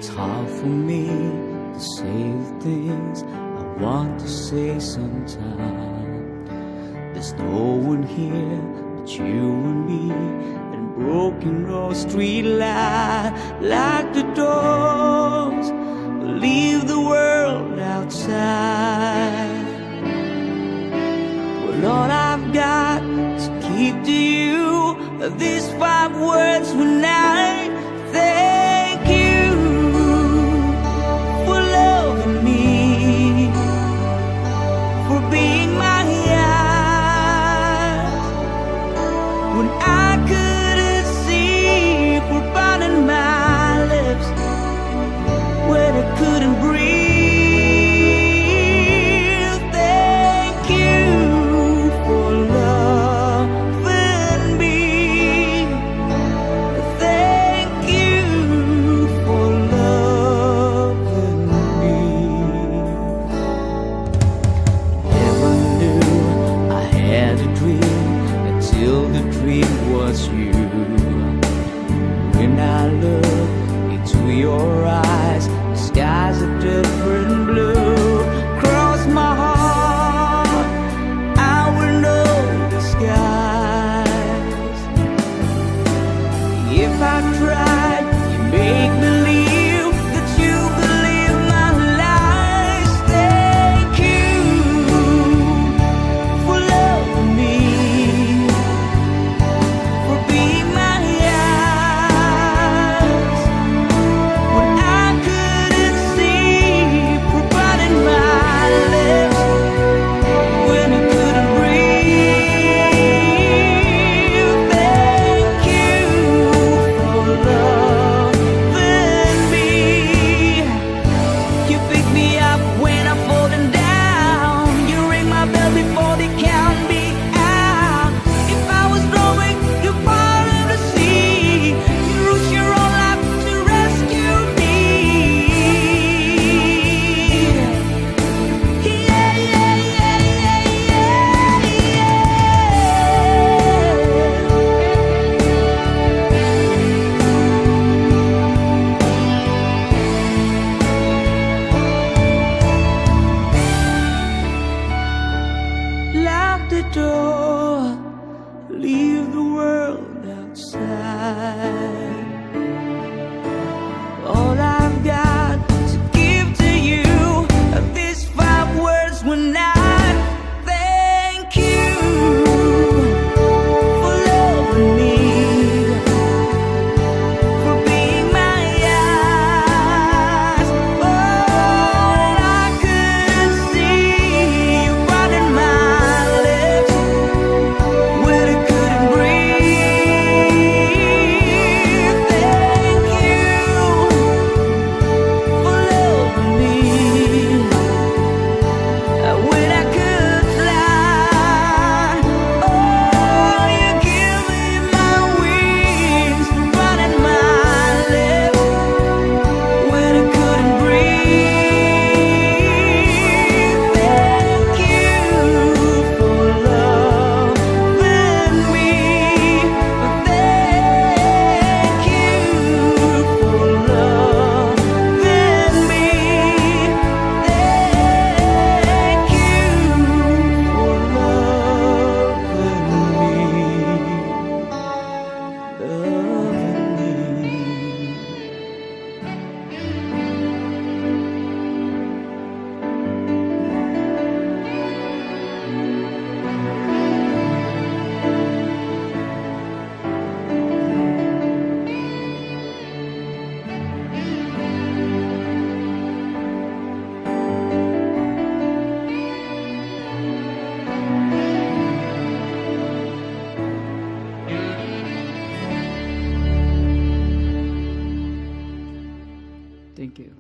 It's hard for me to say the things I want to say sometimes. There's no one here but you and me, and broken road street light. Lock the doors, leave the world outside. Well, all I've got to keep to you are these 5 words when I thank you for loving me, for being my eyes when I couldn't see, for biting my lips when I couldn't breathe. Thank you for loving me. Thank you for loving me. Never knew I had a dream until the dream was you. When I look into your eyes, the sky's a different blue. Cross my heart, I will know the skies. If I tried, you make believe that you believe my lies. Thank you for loving me, for being my eyes when I couldn't see, for biting my lips when I couldn't breathe. Thank you for loving me. You pick me up when I'm falling down. You ring my bell before they count me out. If I was drowning, you part of the sea. You risk your own life to rescue me. Yeah, yeah, yeah, yeah, yeah. Lock the door, leave the world outside. All I've got to give to you are these 5 words when I thank you for loving me, for being my eyes. Oh, I couldn't see you biting my lips when I couldn't breathe. Thank you for loving me when I could fly. Oh, you give me my wings, for biting my lips when I couldn't breathe. Thank you for loving me. Thank you for loving me. Thank you for loving me. Thank you.